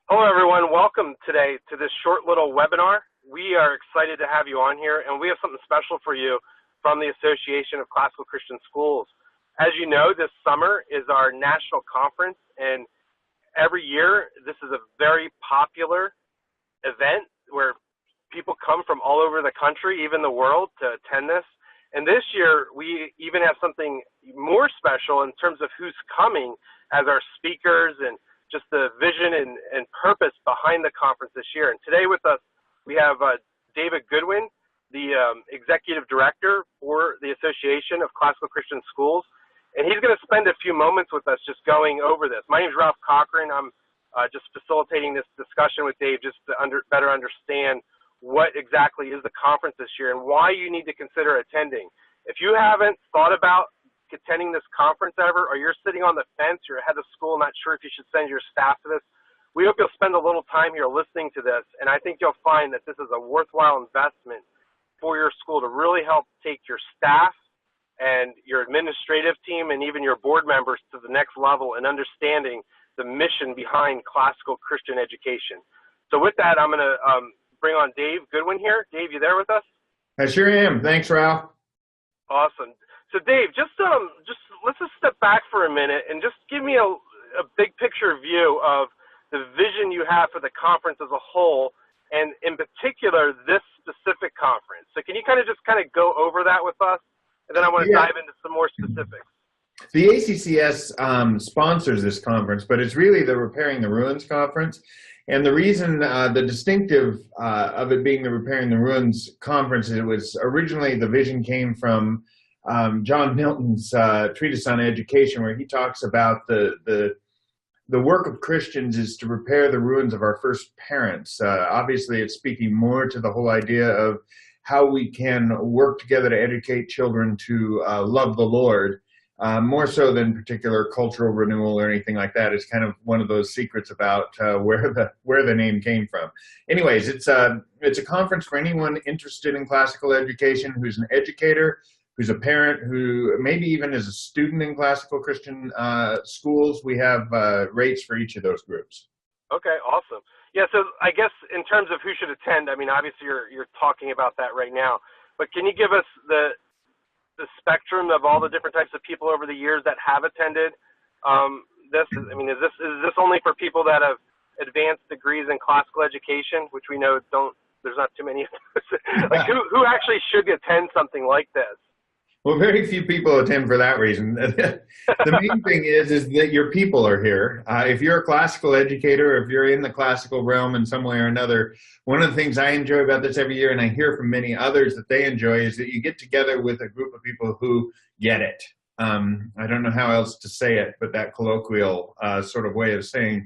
Hello, everyone. Welcome today to this short little webinar. We are excited to have you on here, and we have something special for you from the Association of Classical Christian Schools. As you know, this summer is our national conference, and every year this is a very popular event where people come from all over the country, even the world, to attend this. And this year, we even have something more special in terms of who's coming as our speakers and just the vision and purpose behind the conference this year. And today with us, we have David Goodwin, the Executive Director for the Association of Classical Christian Schools. And he's going to spend a few moments with us just going over this. My name is Ralph Cochran. I'm just facilitating this discussion with Dave just to better understand what exactly is the conference this year and why you need to consider attending. If you haven't thought about attending this conference ever, or you're sitting on the fence, you're ahead of school, not sure if you should send your staff to this, we hope you'll spend a little time here listening to this, and I think you'll find that this is a worthwhile investment for your school to really help take your staff and your administrative team and even your board members to the next level in understanding the mission behind classical Christian education. So with that, I'm going to bring on Dave Goodwin here. Dave, you there with us? I sure am. Thanks, Ralph. Awesome. So Dave, just let's just step back for a minute and just give me a big picture view of the vision you have for the conference as a whole, and in particular this specific conference. So can you kind of go over that with us, and then I want to dive into some more specifics. The ACCS sponsors this conference, but it's really the Repairing the Ruins conference. And the reason, the distinctive of it being the Repairing the Ruins conference, it was originally the vision came from John Milton's treatise on education, where he talks about the work of Christians is to repair the ruins of our first parents. Obviously, it's speaking more to the whole idea of how we can work together to educate children to love the Lord, more so than particular cultural renewal or anything like that. It's kind of one of those secrets about where the name came from. Anyways, it's a conference for anyone interested in classical education, who's an educator, who's a parent, who maybe even is a student in classical Christian schools. We have rates for each of those groups. Okay, awesome. Yeah, so I guess in terms of who should attend, I mean, obviously you're talking about that right now, but can you give us the spectrum of all the different types of people over the years that have attended this? I mean, is this only for people that have advanced degrees in classical education, which we know there's not too many of those? Like who actually should attend something like this? Well, very few people attend for that reason. The main thing is that your people are here. If you're a classical educator, if you're in the classical realm in some way or another, one of the things I enjoy about this every year, and I hear from many others that they enjoy, is that you get together with a group of people who get it. I don't know how else to say it, but that colloquial sort of way of saying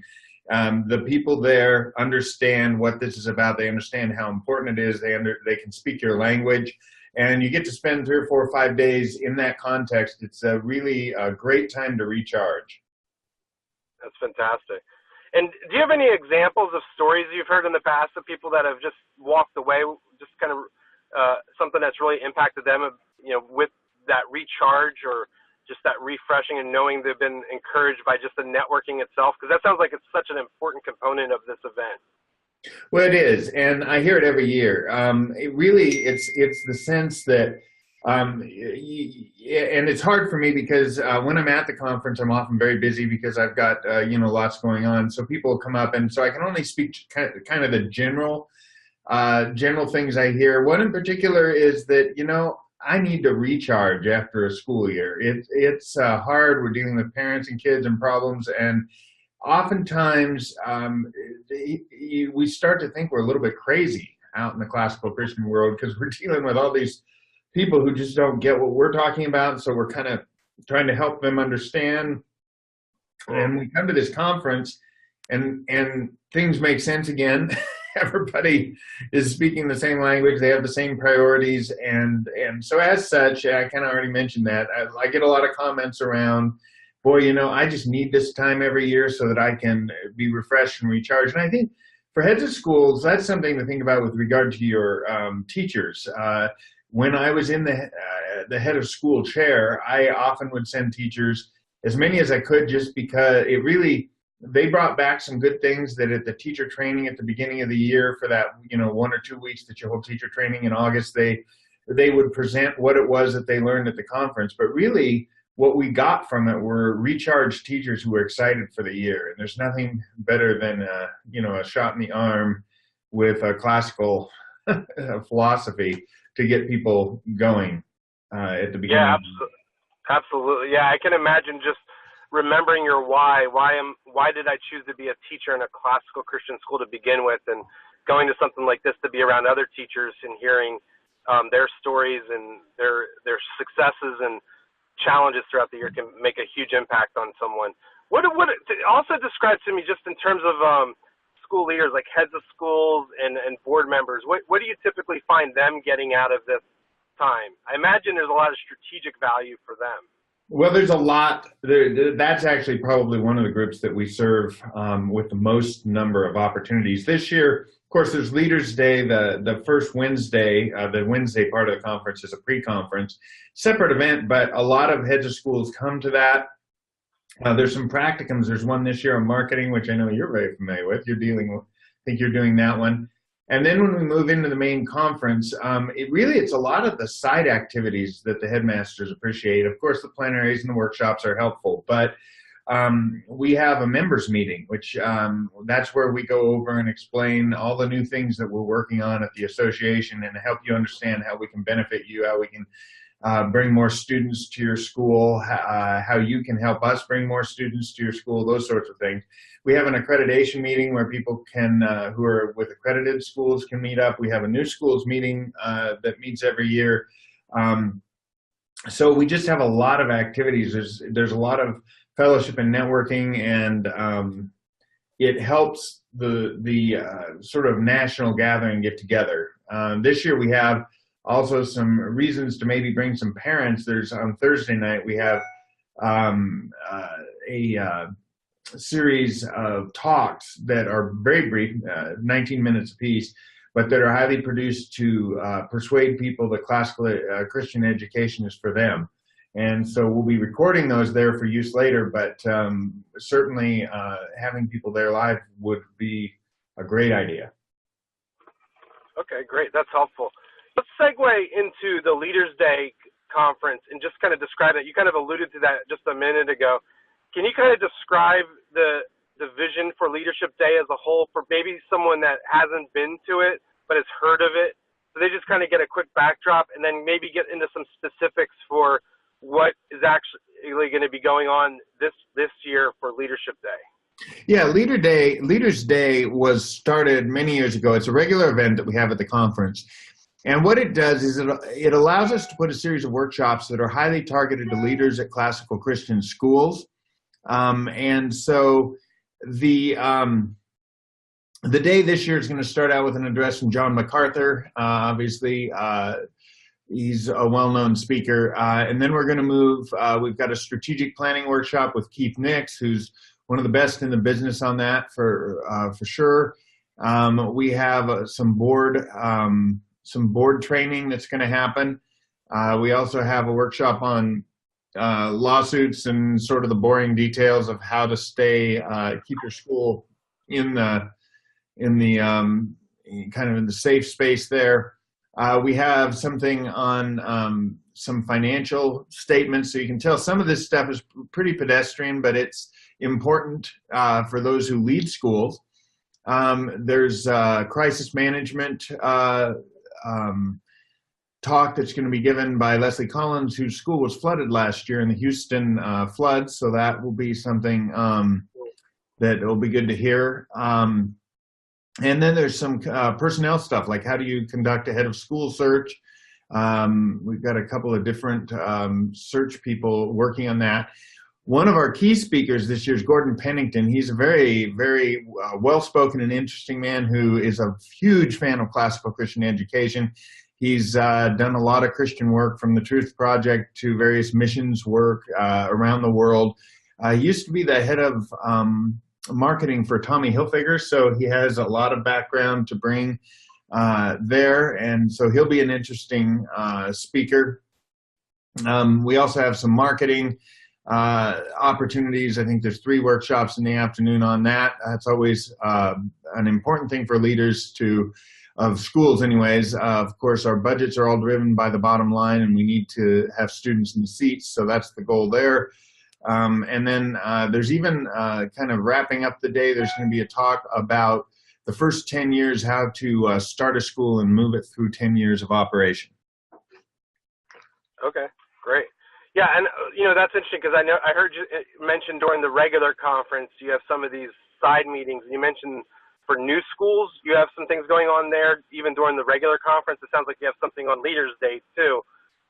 the people there understand what this is about. They understand how important it is. They can speak your language. And you get to spend 3 or 4 or 5 days in that context. It's a really great time to recharge. That's fantastic. And do you have any examples of stories you've heard in the past of people that have just walked away, just kind of something that's really impacted them, with that recharge or just that refreshing and knowing they've been encouraged by just the networking itself? Because that sounds like it's such an important component of this event. Well, it is, and I hear it every year. It's the sense that, and it's hard for me because when I'm at the conference, I'm often very busy because I've got lots going on. So people will come up, and so I can only speak kind of the general things I hear. One in particular is that I need to recharge after a school year. It's hard. We're dealing with parents and kids and problems, and oftentimes, we start to think we're a little bit crazy out in the classical Christian world because we're dealing with all these people who just don't get what we're talking about. So we're kind of trying to help them understand. And we come to this conference and things make sense again. Everybody is speaking the same language. They have the same priorities. And so as such, I kind of already mentioned that. I get a lot of comments around, boy, I just need this time every year so that I can be refreshed and recharged. And I think for heads of schools, that's something to think about with regard to your teachers. When I was in the head of school chair, I often would send teachers as many as I could, just because it really they brought back some good things that at the teacher training at the beginning of the year for that, 1 or 2 weeks that you hold teacher training in August, they would present what it was that they learned at the conference. But really, what we got from it were recharged teachers who were excited for the year. And there's nothing better than, a shot in the arm with a classical philosophy to get people going at the beginning. Yeah, absolutely. Yeah, I can imagine just remembering your why. Why did I choose to be a teacher in a classical Christian school to begin with, and going to something like this to be around other teachers and hearing their stories and their successes and challenges throughout the year can make a huge impact on someone. What also describes to me, just in terms of school leaders, like heads of schools and board members, what do you typically find them getting out of this time? I imagine there's a lot of strategic value for them. Well, there's a lot. That's actually probably one of the groups that we serve with the most number of opportunities. This year, of course, there's Leaders Day. The first Wednesday, the Wednesday part of the conference is a pre-conference, separate event, but a lot of heads of schools come to that. There's some practicums. There's one this year on marketing, which I know you're very familiar with. I think you're doing that one. And then when we move into the main conference, it's a lot of the side activities that the headmasters appreciate. Of course, the plenaries and the workshops are helpful, but we have a members meeting, which that's where we go over and explain all the new things that we're working on at the association and help you understand how we can benefit you, how we can bring more students to your school, how you can help us bring more students to your school, those sorts of things. We have an accreditation meeting where people can, who are with accredited schools, can meet up. We have a new schools meeting that meets every year. So we just have a lot of activities. There's a lot of fellowship and networking, and it helps the sort of national gathering get together. This year we have also some reasons to maybe bring some parents. On Thursday night, we have a series of talks that are very brief, 19 minutes apiece, but that are highly produced to persuade people that classical Christian education is for them. And so we'll be recording those there for use later, but certainly having people there live would be a great idea. Okay, great. That's helpful. Let's segue into the Leaders Day conference and just kind of describe it. You kind of alluded to that just a minute ago. Can you kind of describe the vision for Leadership Day as a whole for maybe someone that hasn't been to it but has heard of it? So they just kind of get a quick backdrop and then maybe get into some specifics for what is actually going to be going on this year for Leadership Day. Yeah, Leaders Day was started many years ago. It's a regular event that we have at the conference. And what it does is it allows us to put a series of workshops that are highly targeted to leaders at classical Christian schools. And so the day this year is going to start out with an address from John MacArthur. Obviously, he's a well-known speaker. And then we're going to move. We've got a strategic planning workshop with Keith Nix, who's one of the best in the business on that for sure. We have some board training that's going to happen. We also have a workshop on lawsuits and sort of the boring details of how to keep your school in the safe space there. We have something on some financial statements, so you can tell some of this stuff is pretty pedestrian, but it's important for those who lead schools. There's crisis management talk that's going to be given by Leslie Collins, whose school was flooded last year in the Houston floods. So that will be something that will be good to hear. And then there's some personnel stuff, like how do you conduct a head of school search? We've got a couple of different search people working on that. One of our key speakers this year is Gordon Pennington. He's a very, very well-spoken and interesting man who is a huge fan of classical Christian education. He's done a lot of Christian work, from the Truth Project to various missions work around the world. He used to be the head of marketing for Tommy Hilfiger, so he has a lot of background to bring there, and so he'll be an interesting speaker. We also have some marketing. opportunities. I think there's 3 workshops in the afternoon on that. That's always an important thing for leaders of schools anyways. Of course, our budgets are all driven by the bottom line, and we need to have students in the seats, so that's the goal there. And then there's even kind of wrapping up the day, there's going to be a talk about the first 10 years, how to start a school and move it through 10 years of operation. Okay, great. Yeah, and that's interesting because I heard you mention during the regular conference you have some of these side meetings. You mentioned for new schools you have some things going on there even during the regular conference. It sounds like you have something on Leaders Day too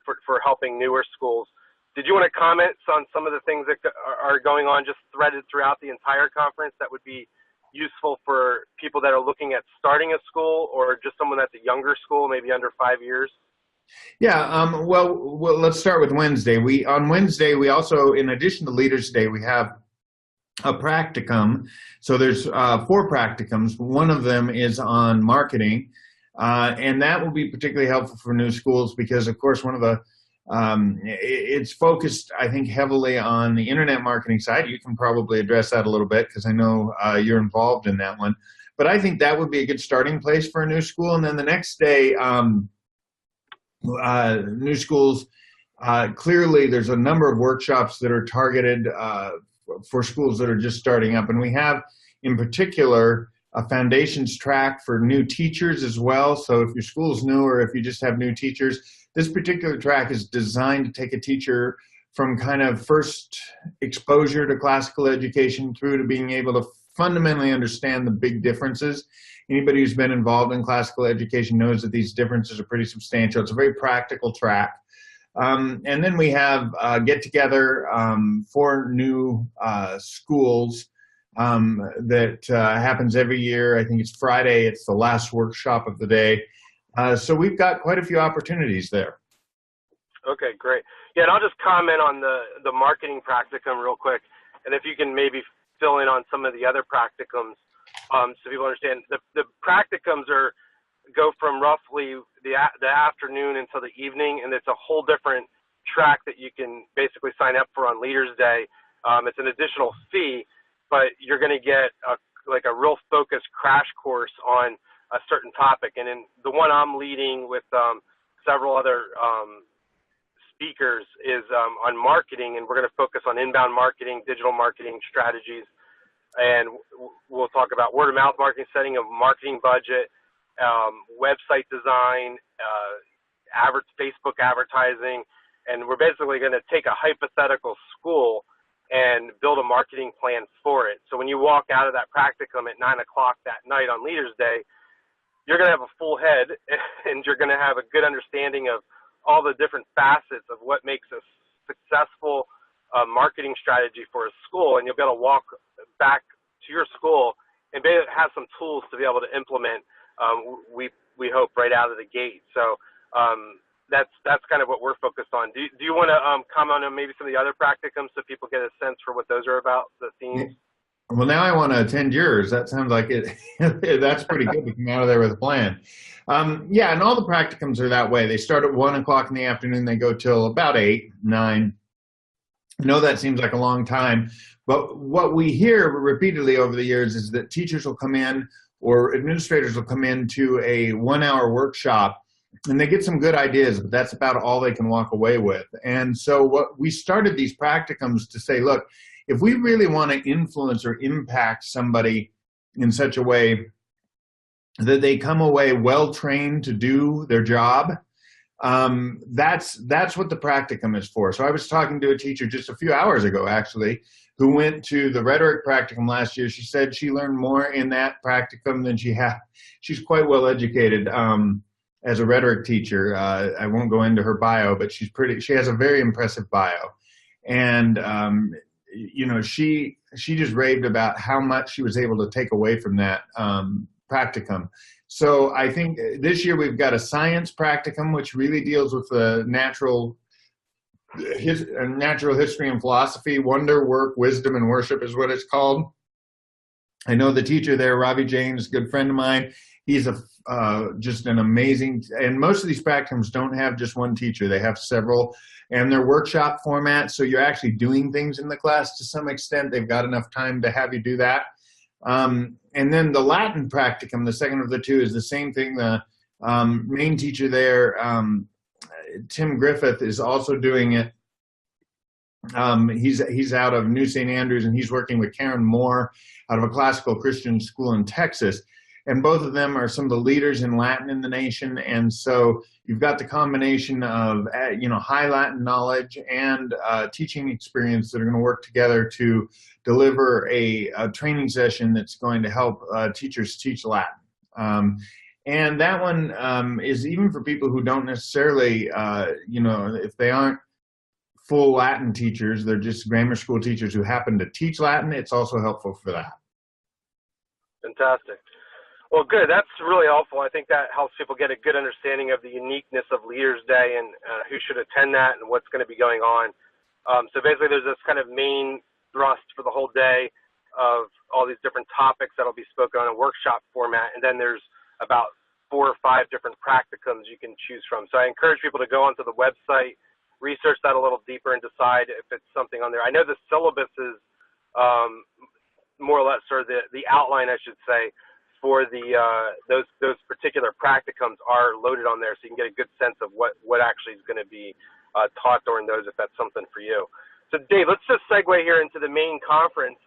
for helping newer schools. Did you want to comment on some of the things that are going on just threaded throughout the entire conference that would be useful for people that are looking at starting a school or just someone that's a younger school, maybe under 5 years? Yeah, well, let's start with Wednesday. On Wednesday, we also, in addition to Leaders Day, we have a practicum. So there's 4 practicums. One of them is on marketing, and that will be particularly helpful for new schools because, of course, one of the it's focused, I think, heavily on the internet marketing side. You can probably address that a little bit because I know you're involved in that one. But I think that would be a good starting place for a new school. And then the next day, new schools, clearly there's a number of workshops that are targeted for schools that are just starting up. And we have, in particular, a foundations track for new teachers as well. So if your school's new or if you just have new teachers, this particular track is designed to take a teacher from kind of first exposure to classical education through to being able to fundamentally understand the big differences. Anybody who's been involved in classical education knows that these differences are pretty substantial. It's a very practical track. And then we have get together for new schools that happens every year. I think it's Friday. It's the last workshop of the day. So we've got quite a few opportunities there. Okay, great. Yeah, and I'll just comment on the marketing practicum real quick. And if you can maybe fill in on some of the other practicums so people understand. The practicums go from roughly the afternoon until the evening, and it's a whole different track that you can basically sign up for on Leaders Day. It's an additional fee, but you're going to get a real focused crash course on a certain topic. And in the one I'm leading with several other speakers is on marketing, and we're going to focus on inbound marketing, digital marketing strategies, and we'll talk about word-of-mouth marketing, setting a marketing budget, website design, Facebook advertising, and we're basically going to take a hypothetical school and build a marketing plan for it. So when you walk out of that practicum at 9 o'clock that night on Leaders Day, you're going to have a full head, and you're going to have a good understanding of all the different facets of what makes a successful marketing strategy for a school, and you'll be able to walk back to your school and be able to have some tools to be able to implement. We hope right out of the gate. So that's kind of what we're focused on. Do you want to comment on maybe some of the other practicums so people get a sense for what those are about, the themes? Well, now I want to attend yours. That sounds like it. That's pretty good to come out of there with a plan. Yeah, and all the practicums are that way. They start at 1 o'clock in the afternoon. They go till about 8, 9. I know that seems like a long time, but what we hear repeatedly over the years is that teachers will come in or administrators will come into a 1-hour workshop and they get some good ideas, but that's about all they can walk away with. And so what we started these practicums to say, look, if we really want to influence or impact somebody in such a way that they come away well-trained to do their job, that's what the practicum is for. So I was talking to a teacher just a few hours ago, actually, who went to the rhetoric practicum last year. She said she learned more in that practicum than she had. She's quite well educated as a rhetoric teacher. I won't go into her bio, but she has a very impressive bio. And, you know, she just raved about how much she was able to take away from that practicum. So I think this year we've got a science practicum, which really deals with the natural history and philosophy. Wonder, work, wisdom, and worship is what it's called. I know the teacher there, Robbie James, good friend of mine. He's just an amazing, and most of these practicums don't have just one teacher. They have several, and they're workshop format, so you're actually doing things in the class to some extent. They've got enough time to have you do that. And then the Latin practicum, the second of the two, is the same thing. The main teacher there, Tim Griffith, is also doing it. He's out of New St. Andrews, and he's working with Karen Moore out of a classical Christian school in Texas. And both of them are some of the leaders in Latin in the nation. And so you've got the combination of, high Latin knowledge and teaching experience that are going to work together to deliver a training session that's going to help teachers teach Latin. And that one is even for people who don't necessarily, if they aren't full Latin teachers, they're just grammar school teachers who happen to teach Latin, it's also helpful for that. Fantastic. Well, good. That's really helpful. I think that helps people get a good understanding of the uniqueness of Leaders Day and who should attend that and what's going to be going on. So basically there's this kind of main thrust for the whole day of all these different topics that'll be spoken on a workshop format, and then there's about 4 or 5 different practicums you can choose from. So I encourage people to go onto the website, research that a little deeper, and decide if it's something on there. I know the syllabus is more or less, or the outline, I should say, for the those particular practicums are loaded on there, so you can get a good sense of what actually is going to be taught during those, if that's something for you. So Dave, let's just segue here into the main conference.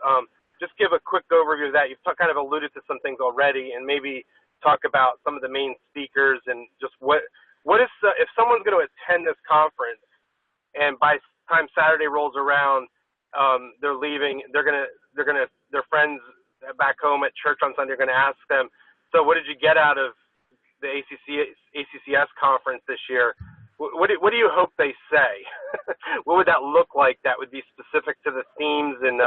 Just give a quick overview of that. You've kind of alluded to some things already, and maybe talk about some of the main speakers and just what is if someone's going to attend this conference, and by the time Saturday rolls around, they're leaving, their friends back home at church on Sunday are going to ask them, so what did you get out of the ACCS conference this year? What do you hope they say? What would that look like that would be specific to the themes and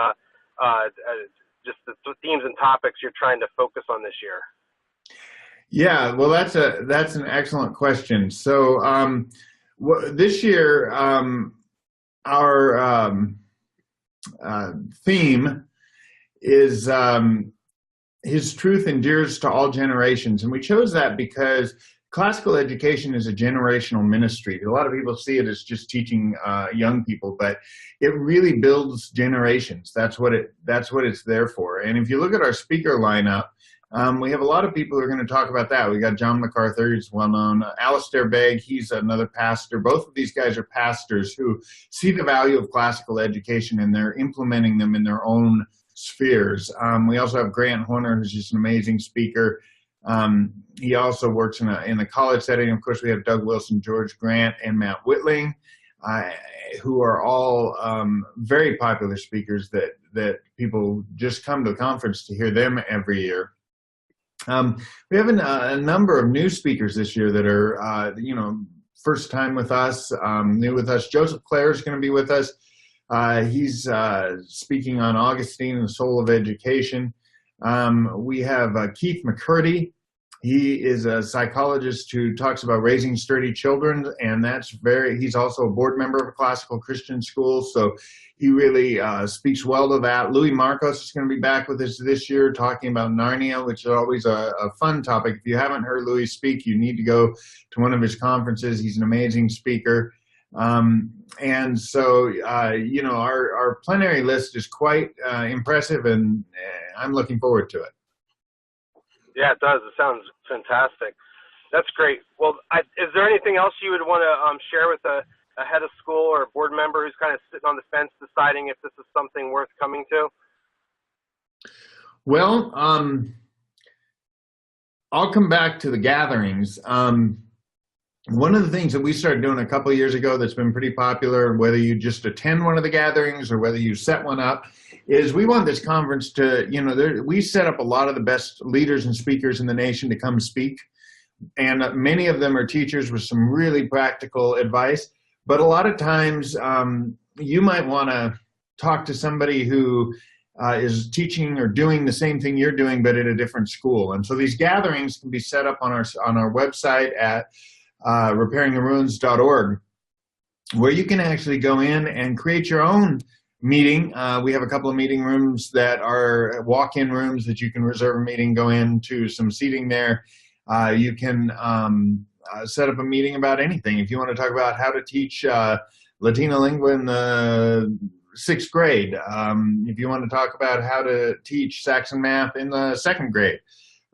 just the themes and topics you're trying to focus on this year? Yeah, well, that's an excellent question. So this year, our theme is His Truth Endures to All Generations. And we chose that because classical education is a generational ministry. A lot of people see it as just teaching young people, but it really builds generations. That's what it's there for. And if you look at our speaker lineup, we have a lot of people who are going to talk about that. We got John MacArthur, who's well known. Alistair Begg, he's another pastor. Both of these guys are pastors who see the value of classical education, and they're implementing them in their own spheres. We also have Grant Horner, who's just an amazing speaker. He also works in a college setting. Of course, we have Doug Wilson, George Grant, and Matt Whitling, who are all very popular speakers that people just come to the conference to hear them every year. We have a number of new speakers this year that are, first time with us, new with us. Joseph Clare is going to be with us. He's speaking on Augustine and the Soul of Education. We have Keith McCurdy. He is a psychologist who talks about raising sturdy children, and he's also a board member of a classical Christian school, so he really speaks well to that. Louis Marcos is going to be back with us this year talking about Narnia, which is always a fun topic. If you haven't heard Louis speak, you need to go to one of his conferences. He's an amazing speaker. And so, our plenary list is quite impressive, and I'm looking forward to it. Yeah, it does. It sounds fantastic. That's great. Well, is there anything else you would want to share with a head of school or a board member who's kind of sitting on the fence deciding if this is something worth coming to? Well, I'll come back to the gatherings. One of the things that we started doing a couple of years ago that's been pretty popular, whether you just attend one of the gatherings or whether you set one up, is we want this conference to, we set up a lot of the best leaders and speakers in the nation to come speak. And many of them are teachers with some really practical advice. But a lot of times you might want to talk to somebody who is teaching or doing the same thing you're doing, but at a different school. And so these gatherings can be set up on our website at repairingtheruins.org, where you can actually go in and create your own meeting. We have a couple of meeting rooms that are walk-in rooms that you can reserve a meeting, go into some seating there. You can set up a meeting about anything. If you want to talk about how to teach Latina lingua in the 6th grade, if you want to talk about how to teach Saxon math in the 2nd grade,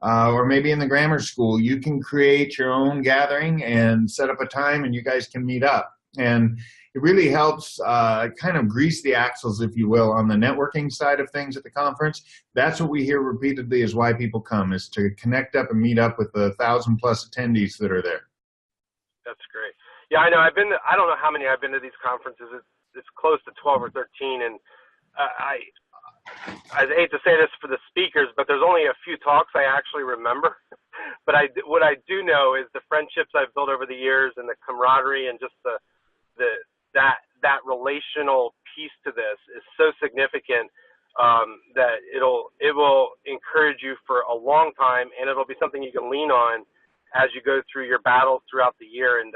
or maybe in the grammar school, you can create your own gathering and set up a time and you guys can meet up. And it really helps kind of grease the axles, if you will, on the networking side of things at the conference. That's what we hear repeatedly is why people come, is to connect up and meet up with the 1,000+ attendees that are there. That's great. Yeah, I know. I don't know how many I've been to these conferences. It's close to 12 or 13, and I hate to say this for the speakers, but there's only a few talks I actually remember. But what I do know is the friendships I've built over the years and the camaraderie and just that relational piece to this is so significant that it will encourage you for a long time, and it'll be something you can lean on as you go through your battles throughout the year. And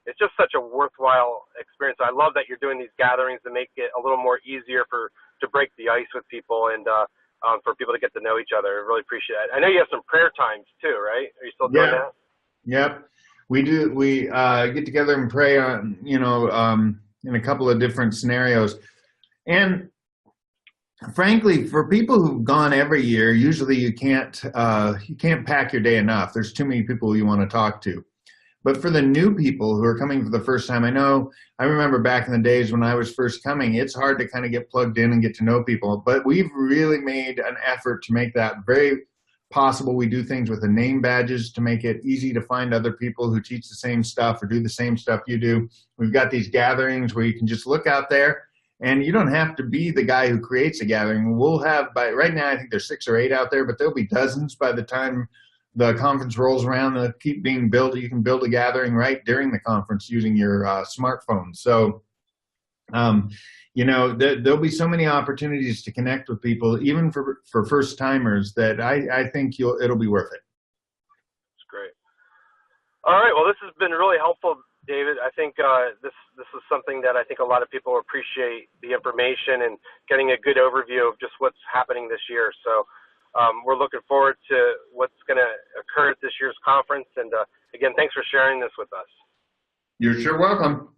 it's just such a worthwhile experience. I love that you're doing these gatherings to make it a little more easier to break the ice with people and for people to get to know each other. I really appreciate it. I know you have some prayer times too, right? Are you still doing that? Yep. We do. We get together and pray on, in a couple of different scenarios. And frankly, for people who've gone every year, usually you can't pack your day enough. There's too many people you want to talk to. But for the new people who are coming for the first time, I remember back in the days when I was first coming, it's hard to kind of get plugged in and get to know people. But we've really made an effort to make that very possible. We do things with the name badges to make it easy to find other people who teach the same stuff or do the same stuff you do. We've got these gatherings where you can just look out there, and you don't have to be the guy who creates a gathering. We'll have, right now, I think there's 6 or 8 out there, but there'll be dozens by the time the conference rolls around. They'll keep being built. You can build a gathering right during the conference using your smartphone. So, there'll be so many opportunities to connect with people, even for first timers, that I think it'll be worth it. That's great. All right. Well, this has been really helpful, David. I think this is something that I think a lot of people appreciate, the information and getting a good overview of just what's happening this year. So we're looking forward to what's going to occur at this year's conference. And again, thanks for sharing this with us. You're sure welcome.